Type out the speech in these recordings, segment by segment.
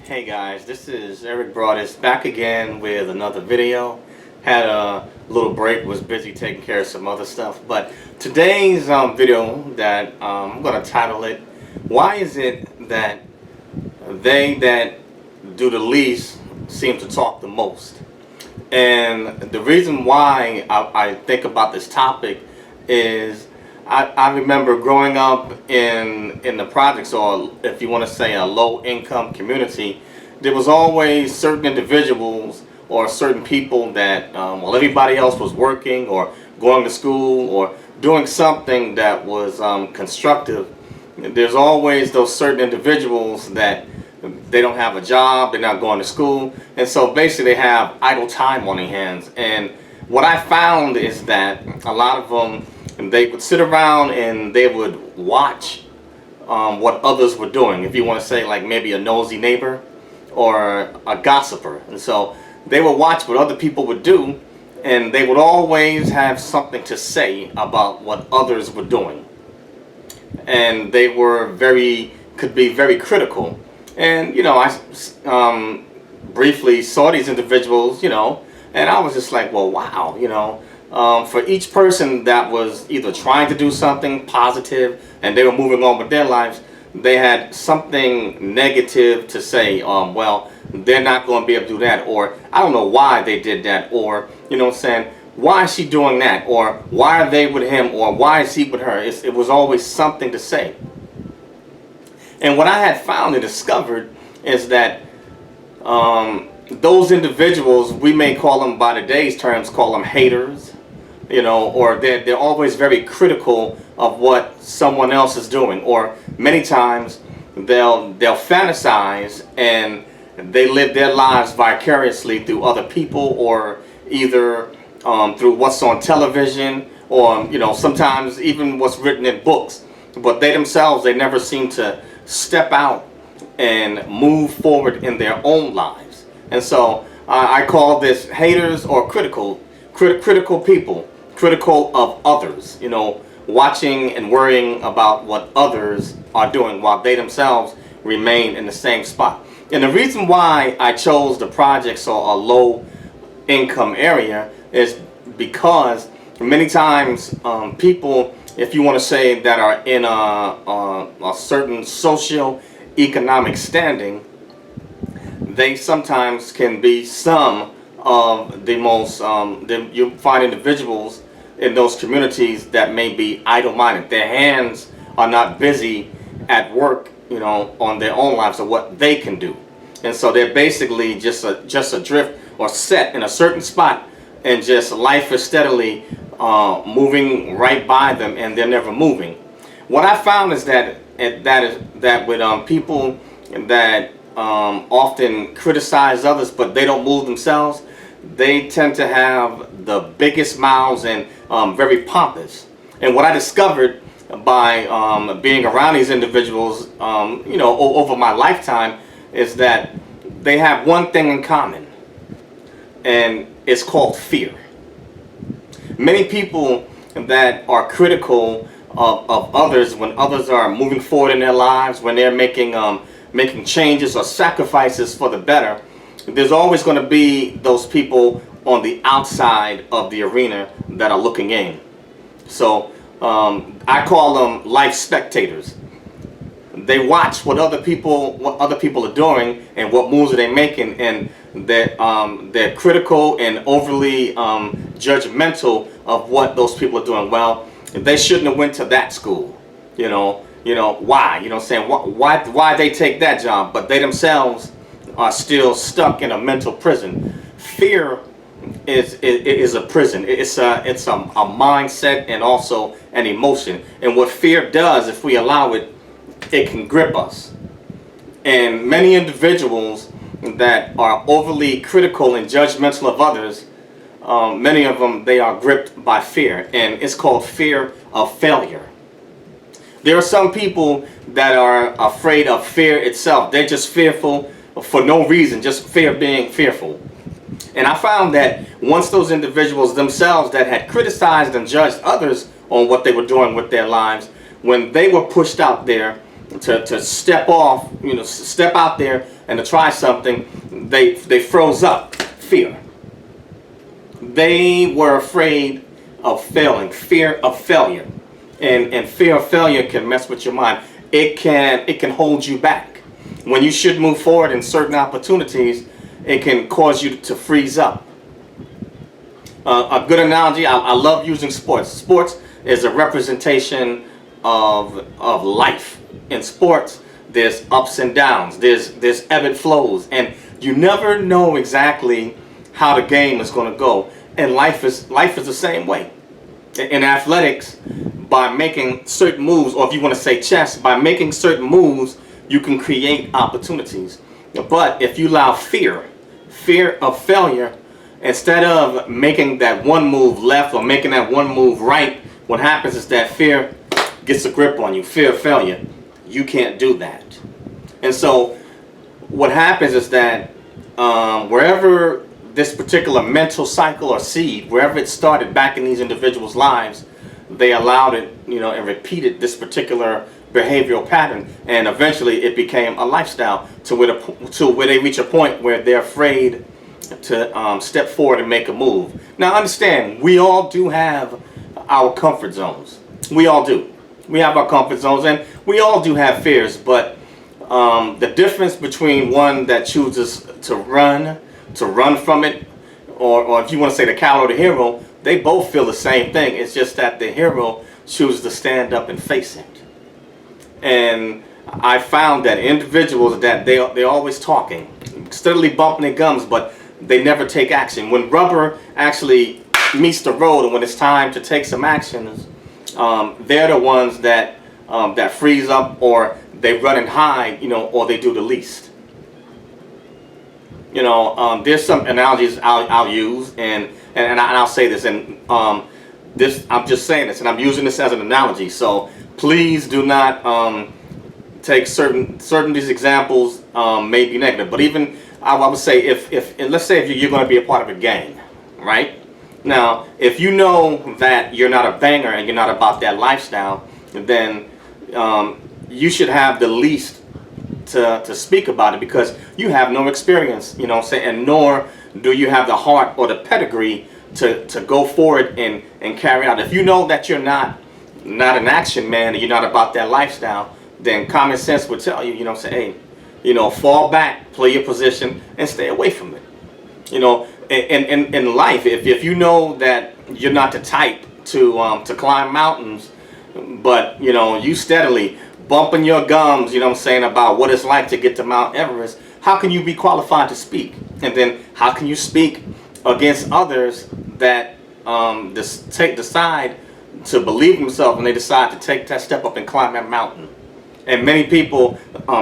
Hey guys, this is Eric Broadus back again with another video. Had a little break, was busy taking care of some other stuff, but today's video that I'm going to title it, Why is it that they that do the least seem to talk the most? And the reason why I think about this topic is I remember growing up in the projects, or if you want to say a low income community, there was always certain individuals or certain people that while everybody else was working or going to school or doing something that was constructive, there's always those certain individuals that they don't have a job, they're not going to school, and so basically they have idle time on their hands. And what I found is that a lot of them, they would sit around and they would watch what others were doing. If you want to say like maybe a nosy neighbor or a gossiper. And so they would watch what other people would do, and they would always have something to say about what others were doing. And they were could be very critical. And I briefly saw these individuals, and I was just like, well, wow, for each person that was either trying to do something positive and they were moving on with their lives, they had something negative to say. Well, they're not going to be able to do that, or I don't know why they did that, or why is she doing that, or why are they with him, or why is he with her? It was always something to say. And what I had found and discovered is that those individuals, we may call them by today's terms, call them haters, or they're always very critical of what someone else is doing, or many times they'll fantasize and they live their lives vicariously through other people, or either through what's on television, or sometimes even what's written in books. But they themselves, they never seem to step out and move forward in their own lives. And so I call this haters, or critical people, critical of others, watching and worrying about what others are doing while they themselves remain in the same spot. And the reason why I chose the projects or a low income area is because many times people, if you want to say, that are in a certain socio-economic standing, they sometimes can be some of the most, you find individuals in those communities that may be idle-minded. Their hands are not busy at work, on their own lives, or what they can do. And so they're basically just adrift or set in a certain spot, and just life is steadily moving right by them, and they're never moving. What I found is that with people that often criticize others, but they don't move themselves, they tend to have the biggest mouths and very pompous. And what I discovered by being around these individuals, over my lifetime, is that they have one thing in common, and it's called fear. Many people that are critical of others, when others are moving forward in their lives, when they're making changes or sacrifices for the better, there's always going to be those people on the outside of the arena that are looking in. So I call them life spectators. They watch what other people are doing and what moves are they making, and they're critical and overly judgmental of what those people are doing. Well, they shouldn't have went to that school. Why? Saying why they take that job, but they themselves are still stuck in a mental prison. Fear is a prison. It's a mindset and also an emotion. And what fear does, if we allow it, it can grip us. And many individuals that are overly critical and judgmental of others, many of them, they are gripped by fear, and it's called fear of failure. There are some people that are afraid of fear itself. They're just fearful for no reason, just fear of being fearful. And I found that once those individuals themselves that had criticized and judged others on what they were doing with their lives, when they were pushed out there to step off, step out there and to try something, they froze up. Fear. They were afraid of failing. Fear of failure. And fear of failure can mess with your mind. It can hold you back. When you should move forward in certain opportunities, it can cause you to freeze up. A good analogy, I love using sports. Sports is a representation of life. In sports, there's ups and downs, there's ebb and flows, and you never know exactly how the game is going to go. And life is the same way. In athletics, by making certain moves, or if you want to say chess, by making certain moves, you can create opportunities. But if you allow fear of failure, instead of making that one move left or making that one move right, what happens is that fear gets a grip on you. Fear of failure. You can't do that. And so what happens is that wherever this particular mental cycle or seed, wherever it started back in these individuals' lives, they allowed it, and repeated this particular behavioral pattern, and eventually it became a lifestyle to where they reach a point where they're afraid to step forward and make a move. Now understand, we all do have our comfort zones. We all do. We have our comfort zones, and we all do have fears, but the difference between one that chooses to run from it, or if you want to say the coward or the hero, they both feel the same thing. It's just that the hero chooses to stand up and face it. And I found that individuals that they're always talking, steadily bumping their gums, but they never take action. When rubber actually meets the road, and when it's time to take some actions, they're the ones that freeze up, or they run and hide, or they do the least. There's some analogies I'll use, and I'll say this, and I'm just saying this, and I'm using this as an analogy. So please do not take certain of these examples may be negative. But even I would say if let's say if you're going to be a part of a gang, right? Now, if you know that you're not a banger and you're not about that lifestyle, then you should have the least to speak about it, because you have no experience, and nor do you have the heart or the pedigree to go forward and carry out. If you know that you're not an action man and you're not about that lifestyle, then common sense would tell you, say, hey, fall back, play your position, and stay away from it. In life, if you know that you're not the type to climb mountains, but you steadily bumping your gums, about what it's like to get to Mount Everest, how can you be qualified to speak? And then how can you speak against others that decide to believe themselves, and they decide to take that step up and climb that mountain? And many people,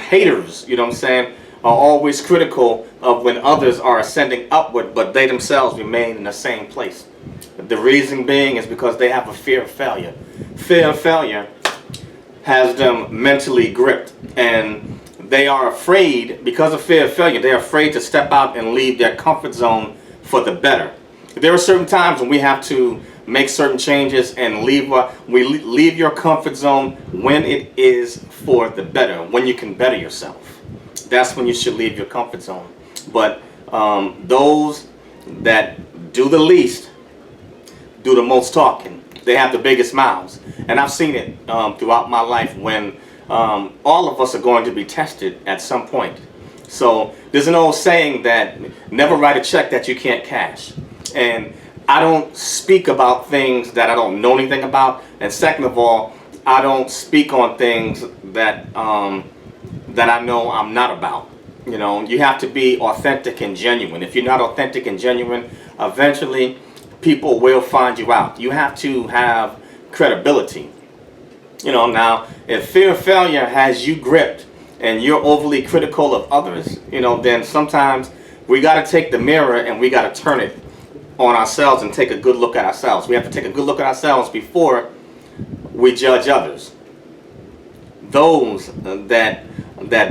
haters, are always critical of when others are ascending upward, but they themselves remain in the same place. The reason being is because they have a fear of failure. Fear of failure has them mentally gripped, and they are afraid, because of fear of failure, they're afraid to step out and leave their comfort zone for the better. There are certain times when we have to make certain changes and leave your comfort zone when it is for the better, when you can better yourself. That's when you should leave your comfort zone. But those that do the least do the most talking. They have the biggest mouths. And I've seen it throughout my life when all of us are going to be tested at some point. So there's an old saying that never write a check that you can't cash. And I don't speak about things that I don't know anything about. And second of all, I don't speak on things that I know I'm not about. You have to be authentic and genuine. If you're not authentic and genuine, eventually people will find you out. You have to have credibility. Now, if fear of failure has you gripped and you're overly critical of others, then sometimes we got to take the mirror and we got to turn it on ourselves and take a good look at ourselves. We have to take a good look at ourselves before we judge others. Those that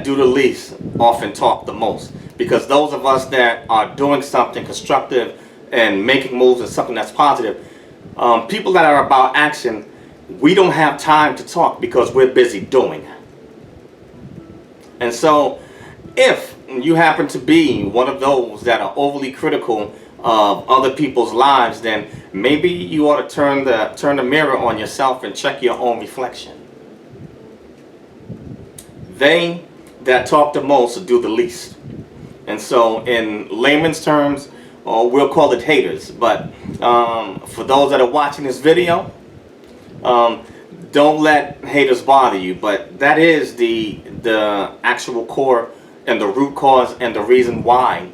do the least often talk the most, because those of us that are doing something constructive and making moves and something that's positive, people that are about action, we don't have time to talk because we're busy doing. And so if you happen to be one of those that are overly critical of other people's lives, then maybe you ought to turn the mirror on yourself and check your own reflection. They that talk the most do the least. And so in layman's terms, we'll call it haters. But for those that are watching this video, don't let haters bother you. But that is the actual core and the root cause and the reason why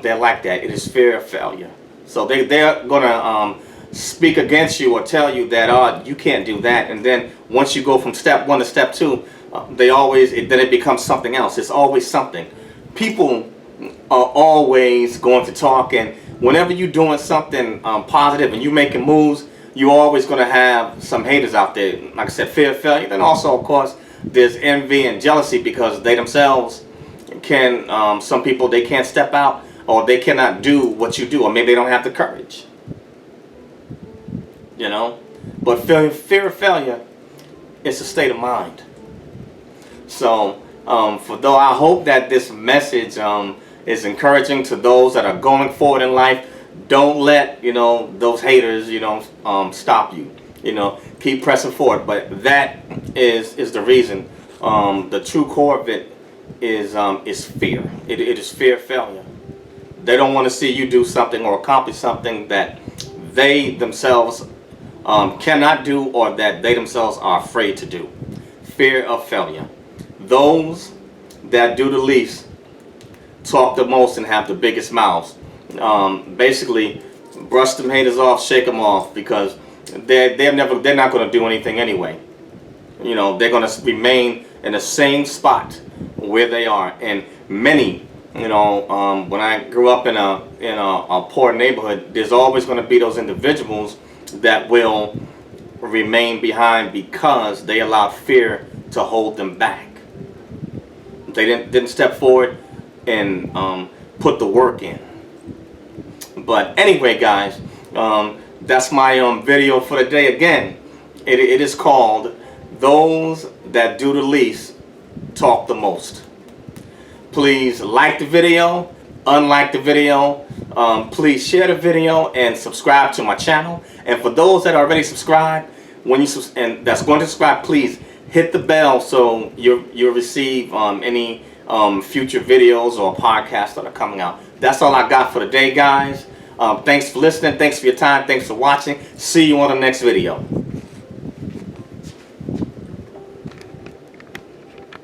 they're like that. It is fear of failure. So they're going to speak against you or tell you that you can't do that. And then once you go from step 1 to step 2, then it becomes something else. It's always something. People are always going to talk, and whenever you're doing something positive and you're making moves, you're always going to have some haters out there. Like I said, fear of failure. Then also, of course, there's envy and jealousy because they themselves can, some people, they can't step out, or they cannot do what you do, or maybe they don't have the courage. You know? But fear of failure is a state of mind. So, I hope that this message is encouraging to those that are going forward in life. Don't let those haters stop you. Keep pressing forward. But that is the reason. The true core of it is fear. It is fear of failure. They don't want to see you do something or accomplish something that they themselves cannot do, or that they themselves are afraid to do. Fear of failure. Those that do the least talk the most and have the biggest mouths. Basically, brush them haters off, shake them off, because they're not going to do anything anyway. They're going to remain in the same spot where they are. And many, when I grew up in a poor neighborhood, there's always going to be those individuals that will remain behind because they allowed fear to hold them back. They didn't step forward and put the work in. But anyway, guys, that's my video for the day. Again, it is called "Those That Do the Least Talk the Most." Please like the video, unlike the video. Please share the video and subscribe to my channel. And for those that are already subscribed, and that's going to subscribe, please hit the bell so you'll receive any future videos or podcasts that are coming out. That's all I got for today, guys. Thanks for listening. Thanks for your time. Thanks for watching. See you on the next video.